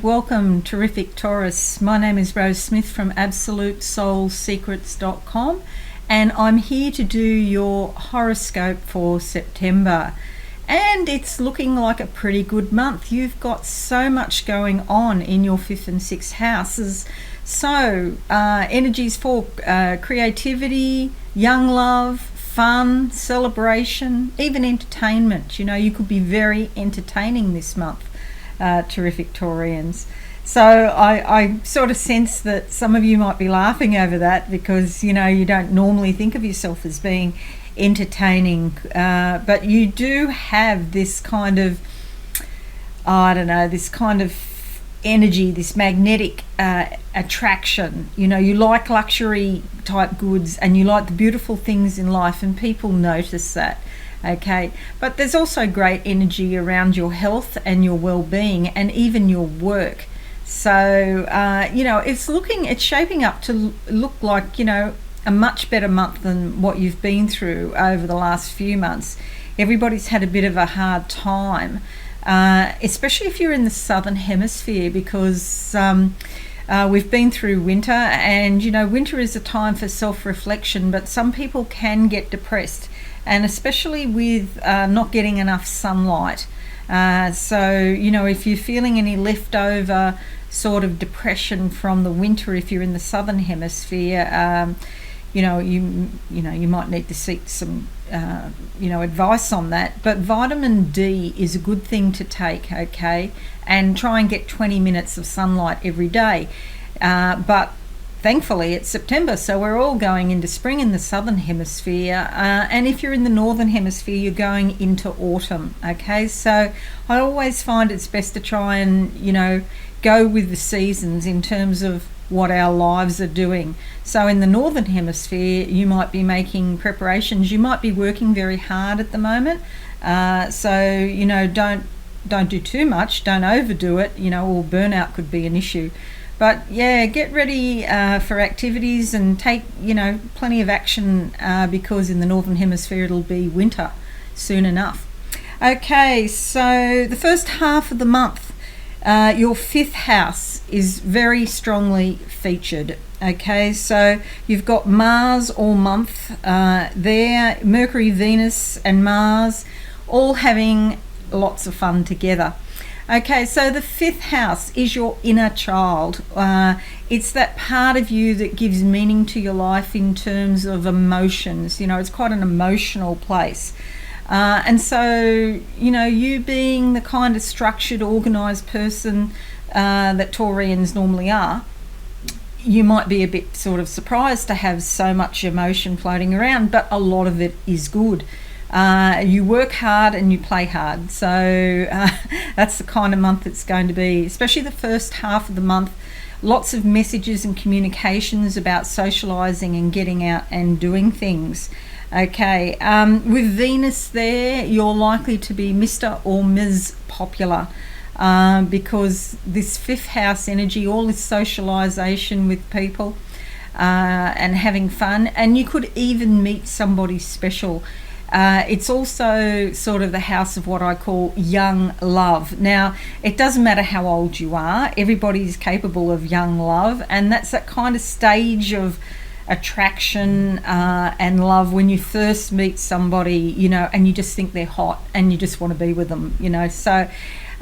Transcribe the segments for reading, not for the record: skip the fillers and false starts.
welcome, terrific Taurus. My name is Rose Smith from AbsoluteSoulSecrets.com, and I'm here to do your horoscope for September. And it's looking like a pretty good month. You've got so much going on in your 5th and 6th houses. So, energies for creativity, young love, fun, celebration, even entertainment. You know, you could be very entertaining this month. Terrific Taurians. So I sort of sense that some of you might be laughing over that because, you know, you don't normally think of yourself as being entertaining, but you do have this kind of, this kind of energy, this magnetic attraction. You know, you like luxury type goods and you like the beautiful things in life, and people notice that. Okay, but there's also great energy around your health and your well-being and even your work. So you know, it's shaping up to look like, you know, a much better month than what you've been through over the last few months. Everybody's had a bit of a hard time, especially if you're in the southern hemisphere, because we've been through winter, and you know, winter is a time for self-reflection, but some people can get depressed, and especially with not getting enough sunlight. So, you know, if you're feeling any leftover sort of depression from the winter, if you're in the southern hemisphere, you might need to seek some advice on that. But vitamin D is a good thing to take, okay? And try and get 20 minutes of sunlight every day. But thankfully it's September, so we're all going into spring in the southern hemisphere, and if you're in the northern hemisphere, you're going into autumn. Okay, so I always find it's best to try and, you know, go with the seasons in terms of what our lives are doing. So in the northern hemisphere, you might be making preparations, you might be working very hard at the moment, so, you know, don't do too much, don't overdo it, you know, or burnout could be an issue. But yeah, get ready for activities and take, you know, plenty of action, because in the northern hemisphere it'll be winter soon enough. Okay, so the first half of the month, your 5th house is very strongly featured. Okay, so you've got Mars all month there, Mercury, Venus and Mars all having lots of fun together. Okay, so the 5th house is your inner child. It's that part of you that gives meaning to your life in terms of emotions. You know, it's quite an emotional place. And so, you know, you being the kind of structured, organised person that Taurians normally are, you might be a bit sort of surprised to have so much emotion floating around, but a lot of it is good. You work hard and you play hard, so that's the kind of month it's going to be, especially the first half of the month. Lots of messages and communications about socializing and getting out and doing things. Okay, with Venus there, you're likely to be Mr. or Ms. Popular, because this 5th house energy, all this socialization with people and having fun, and you could even meet somebody special. It's also sort of the house of what I call young love. Now, it doesn't matter how old you are, everybody's capable of young love, and that's that kind of stage of attraction and love when you first meet somebody, you know, and you just think they're hot and you just want to be with them, you know. So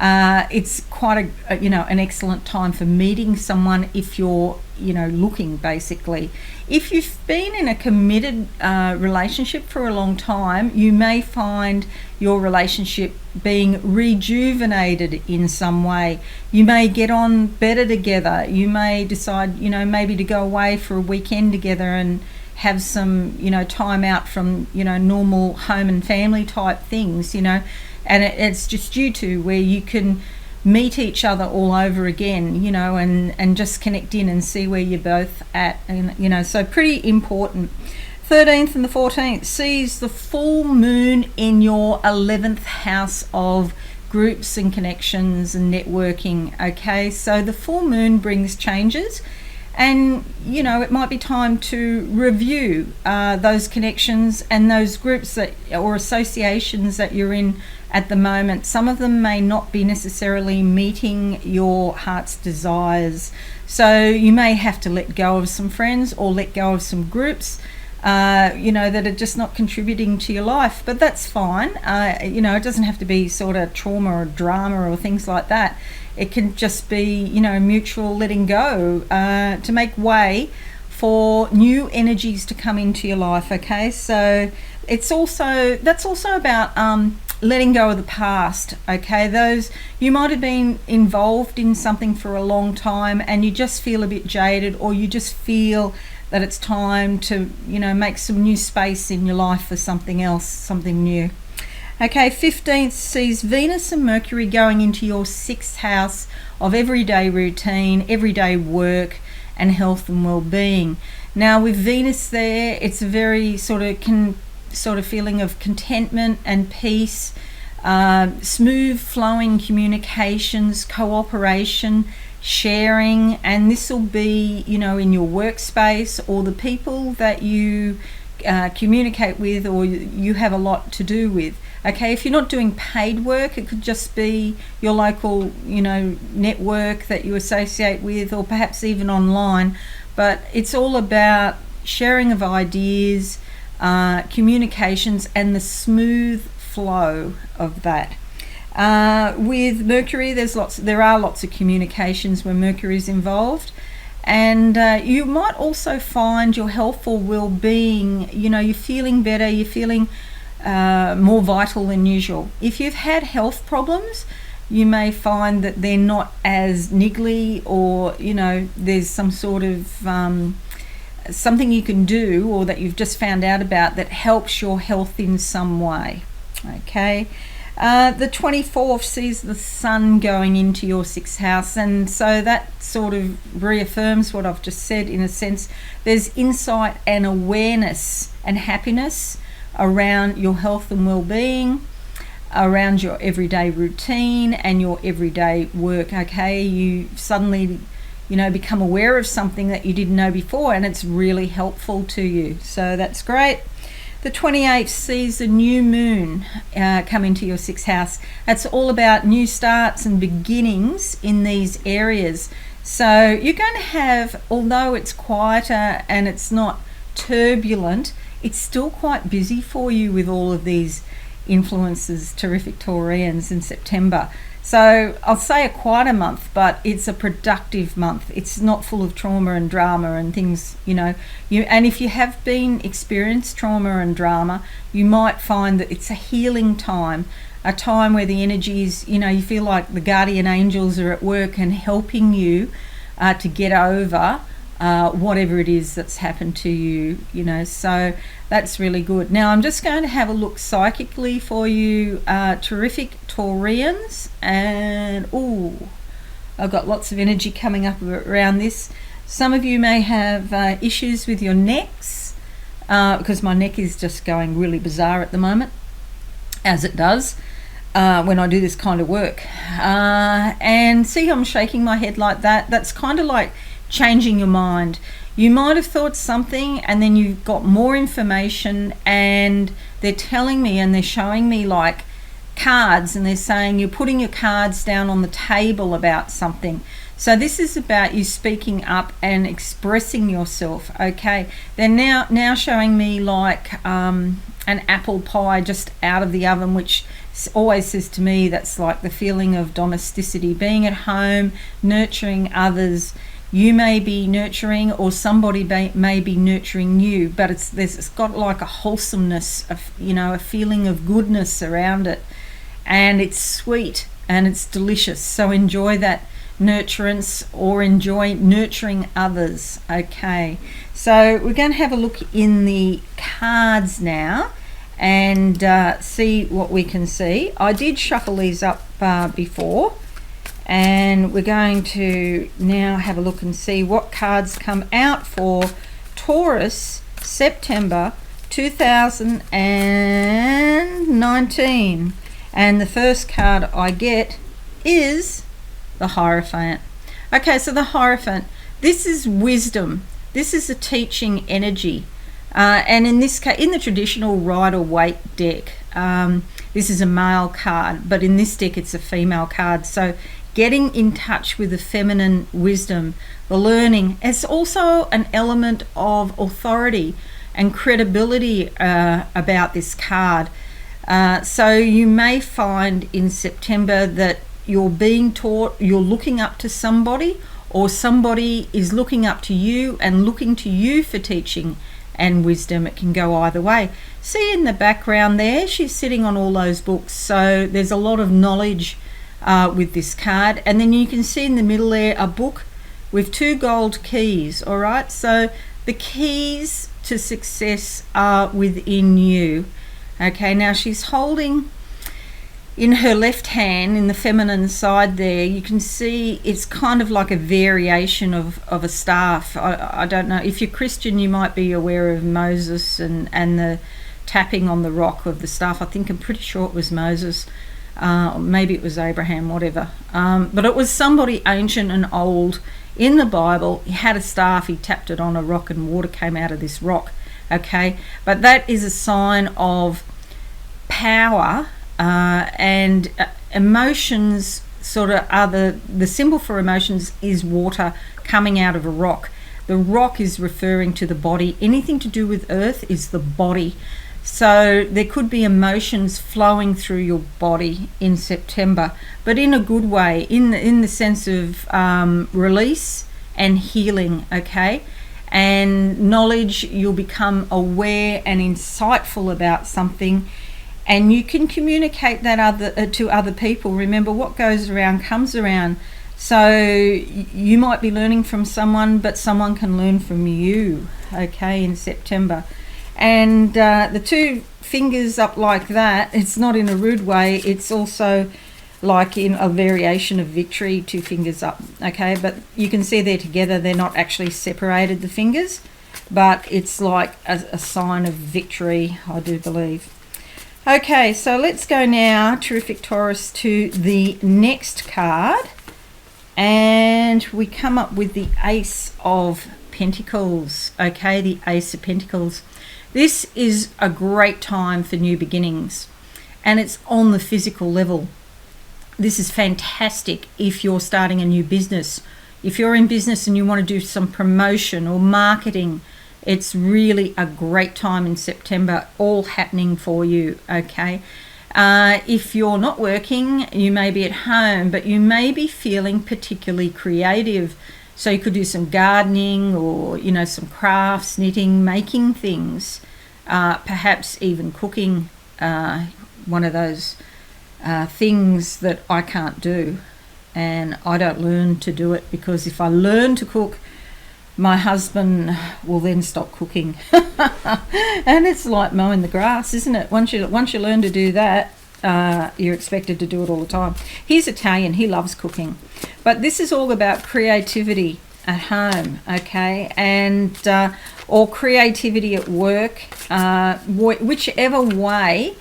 it's quite an excellent time for meeting someone if you're, you know, looking, basically. If you've been in a committed relationship for a long time, you may find your relationship being rejuvenated in some way. You may get on better together. You may decide, you know, maybe to go away for a weekend together and have some, you know, time out from, you know, normal home and family type things, you know, and it's just you two where you can meet each other all over again, you know, and just connect in and see where you're both at, and, you know, so pretty important. 13th and the 14th sees the full moon in your 11th house of groups and connections and networking. Okay, so the full moon brings changes, And it might be time to review those connections and those groups or associations that you're in at the moment. Some of them may not be necessarily meeting your heart's desires, so you may have to let go of some friends or let go of some groups that are just not contributing to your life. But that's fine. It doesn't have to be sort of trauma or drama or things like that. It can just be, mutual letting go to make way for new energies to come into your life. Okay, so that's also about letting go of the past. Okay, you might have been involved in something for a long time and you just feel a bit jaded, or you just feel that it's time to make some new space in your life for something else, something new. Okay, 15th sees Venus and Mercury going into your 6th house of everyday routine, everyday work and health and well-being. Now with Venus there, it's a very sort of feeling of contentment and peace, smooth flowing communications, cooperation, sharing, and this will be in your workspace or the people that you communicate with or you have a lot to do with. Okay, if you're not doing paid work, it could just be your local network that you associate with, or perhaps even online, but it's all about sharing of ideas, communications, and the smooth flow of that. With Mercury, there are lots of communications when Mercury is involved, and you might also find your health or well-being, you're feeling better, you're feeling more vital than usual. If you've had health problems, you may find that they're not as niggly, or there's some sort of something you can do or that you've just found out about that helps your health in some way. Okay, the 24th sees the sun going into your 6th house, and so that sort of reaffirms what I've just said. In a sense, there's insight and awareness and happiness around your health and well-being, around your everyday routine and your everyday work. Okay, you suddenly become aware of something that you didn't know before, and it's really helpful to you, so that's great. The 28th sees the new moon come into your 6th house. That's all about new starts and beginnings in these areas. So you're going to have, although it's quieter and it's not turbulent, it's still quite busy for you with all of these influences, terrific Taurians, in September. So I'll say a quieter month, but it's a productive month. It's not full of trauma and drama and things, and if you have experienced trauma and drama, you might find that it's a healing time, a time where the energies, you feel like the guardian angels are at work and helping you to get over whatever it is that's happened to you, so that's really good. Now I'm just going to have a look psychically for you, terrific Taurians, and I've got lots of energy coming up around this. Some of you may have issues with your necks, because my neck is just going really bizarre at the moment, as it does when I do this kind of work. And see how I'm shaking my head like that? That's kind of like changing your mind. You might have thought something and then you've got more information, and they're telling me and they're showing me like cards, and they're saying you're putting your cards down on the table about something. So this is about you speaking up and expressing yourself. Okay, they're now showing me like an apple pie just out of the oven, which always says to me that's like the feeling of domesticity, being at home, nurturing others. You may be nurturing, or somebody may be nurturing you, but it's got like a wholesomeness, a feeling of goodness around it, and it's sweet and it's delicious. So enjoy that nurturance, or enjoy nurturing others. Okay, so we're going to have a look in the cards now and see what we can see. I did shuffle these up before, and we're going to now have a look and see what cards come out for Taurus September 2019. And the first card I get is the Hierophant. Okay, so the Hierophant, this is wisdom. This is a teaching energy. And in this case, in the traditional Rider-Waite deck, this is a male card, but in this deck it's a female card. So getting in touch with the feminine wisdom, the learning. It's also an element of authority and credibility about this card. So you may find in September that you're being taught, you're looking up to somebody, or somebody is looking up to you and looking to you for teaching and wisdom. It can go either way. See in the background there, she's sitting on all those books, so there's a lot of knowledge with this card. And then you can see in the middle there a book with 2 gold keys. All right, so the keys to success are within you. Okay, now she's holding in her left hand, in the feminine side there, you can see it's kind of like a variation of a staff. I don't know, if you're Christian you might be aware of Moses and the tapping on the rock of the staff. I'm pretty sure it was Moses, maybe it was Abraham, whatever, but it was somebody ancient and old in the Bible. He had a staff, he tapped it on a rock and water came out of this rock. Okay, but that is a sign of power, and emotions sort of are the symbol for emotions is water coming out of a rock. The rock is referring to the body. Anything to do with earth is the body. So there could be emotions flowing through your body in September, but in a good way, in the sense of release and healing. Okay, and knowledge. You'll become aware and insightful about something, and you can communicate that to other people. Remember, what goes around comes around. So you might be learning from someone, but someone can learn from you. Okay, in September. And the 2 fingers up like that, it's not in a rude way, it's also like in a variation of victory, 2 fingers up. Okay, but you can see they're together, they're not actually separated, the fingers, but it's like a sign of victory, I do believe. Okay, so let's go now, terrific Taurus, to the next card, and we come up with the Ace of Pentacles. Okay, the Ace of Pentacles. This is a great time for new beginnings, and it's on the physical level. This is fantastic if you're starting a new business. If you're in business and you want to do some promotion or marketing, it's really a great time in September, all happening for you. Okay, if you're not working, you may be at home, but you may be feeling particularly creative. So you could do some gardening, or some crafts, knitting, making things, perhaps even cooking, one of those things that I can't do, and I don't learn to do it, because if I learn to cook, my husband will then stop cooking. And it's like mowing the grass, isn't it? Once you learn to do that, you're expected to do it all the time. He's Italian, he loves cooking, but this is all about creativity at home. Okay, and or creativity at work, whichever way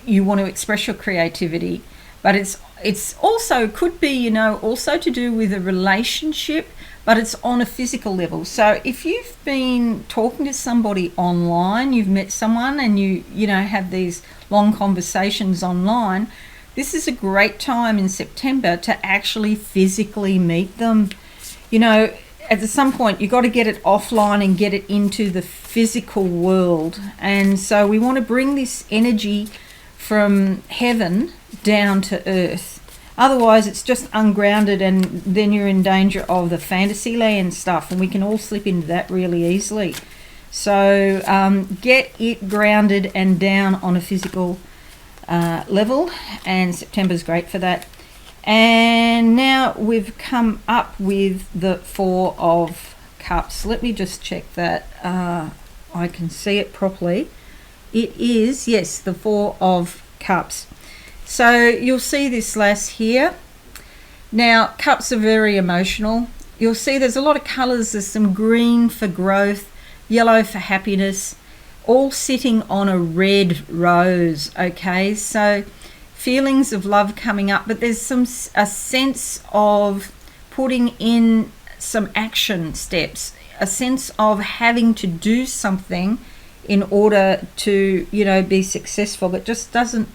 you want to express your creativity. But it's also could be also to do with a relationship, but it's on a physical level. So if you've been talking to somebody online, you've met someone and you have these long conversations online, this is a great time in September to actually physically meet them. At some point you've got to get it offline and get it into the physical world. And so we want to bring this energy from heaven down to earth. Otherwise it's just ungrounded, and then you're in danger of the fantasy land stuff, and we can all slip into that really easily. So get it grounded and down on a physical level, and September's great for that. And now we've come up with the 4 of Cups. Let me just check that I can see it properly. It is, yes, the 4 of Cups. So you'll see this lass here. Now, cups are very emotional. You'll see there's a lot of colours. There's some green for growth, yellow for happiness, all sitting on a red rose. Okay, so feelings of love coming up, but there's a sense of putting in some action steps, a sense of having to do something in order to, be successful. It just doesn't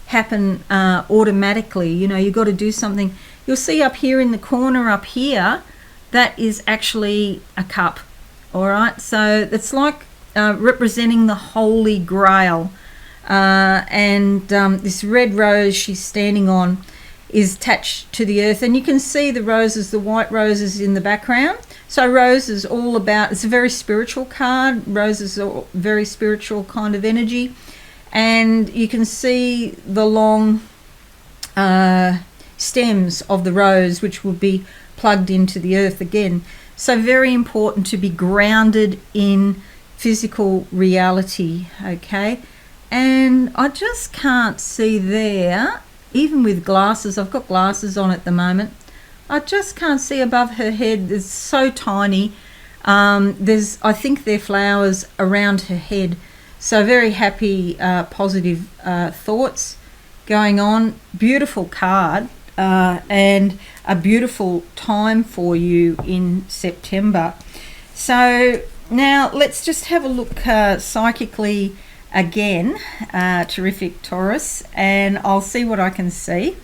happen automatically. You've got to do something. You'll see up here in the corner up here, that is actually a cup. All right, so it's like representing the Holy Grail. And this red rose she's standing on is attached to the earth, and you can see the roses, the white roses in the background. So rose is all about, it's a very spiritual card. Roses are very spiritual kind of energy, and you can see the long stems of the rose, which will be plugged into the earth again. So very important to be grounded in physical reality, okay? And I just can't see there, even with glasses, I've got glasses on at the moment, I just can't see above her head. It's so tiny. I think there are flowers around her head. So very happy, positive thoughts going on. Beautiful card, and a beautiful time for you in September. So now let's just have a look psychically again, terrific Taurus, and I'll see what I can see.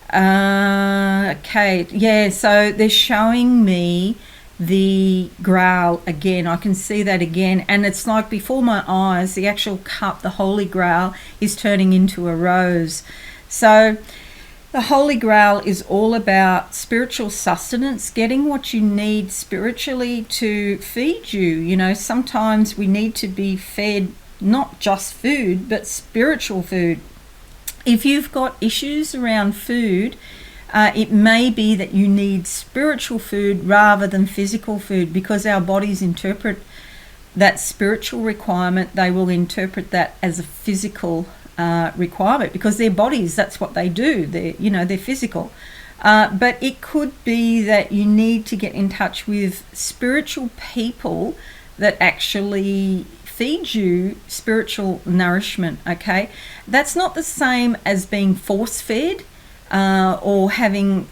Okay, yeah, so they're showing me the Grail again. I can see that again, and it's like before my eyes, the actual cup, the Holy Grail, is turning into a rose. So the Holy Grail is all about spiritual sustenance, getting what you need spiritually to feed you. Sometimes we need to be fed not just food, but spiritual food. If you've got issues around food, it may be that you need spiritual food rather than physical food, because our bodies interpret that spiritual requirement, they will interpret that as a physical requirement, because their bodies, that's what they do. They're physical. But it could be that you need to get in touch with spiritual people that actually feed you spiritual nourishment, okay? That's not the same as being force-fed or having,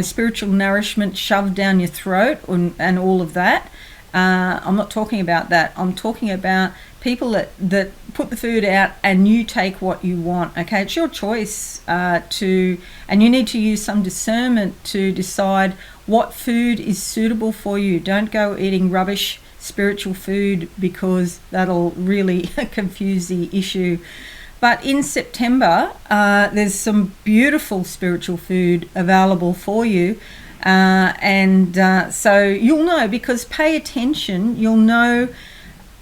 spiritual nourishment shoved down your throat and all of that. I'm not talking about that. I'm talking about people that put the food out and you take what you want, okay? It's your choice and you need to use some discernment to decide what food is suitable for you. Don't go eating rubbish spiritual food, because that'll really confuse the issue. But in September, there's some beautiful spiritual food available for you. So you'll know, because pay attention, you'll know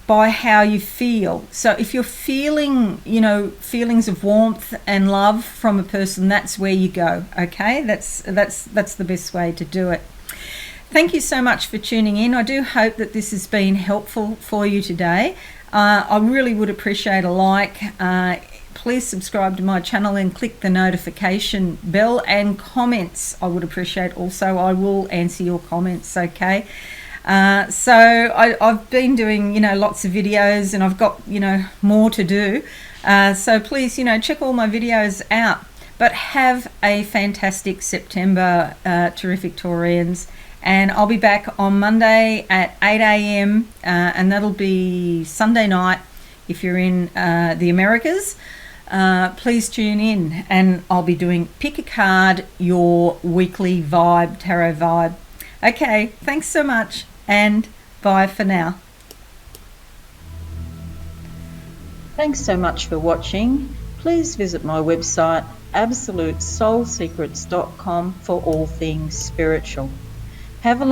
by how you feel. So if you're feeling, feelings of warmth and love from a person, that's where you go, okay? That's the best way to do it. Thank you so much for tuning in. I do hope that this has been helpful for you today. I really would appreciate a like. Please subscribe to my channel and click the notification bell, and comments I would appreciate also. I will answer your comments, okay? So I've been doing, lots of videos, and I've got, more to do. So please, check all my videos out. But have a fantastic September, terrific Taurians. And I'll be back on Monday at 8 a.m. And that'll be Sunday night if you're in the Americas. Please tune in, and I'll be doing Pick a Card, your weekly vibe, tarot vibe. Okay, thanks so much, and bye for now. Thanks so much for watching. Please visit my website, absolutesoulsecrets.com, for all things spiritual. Have a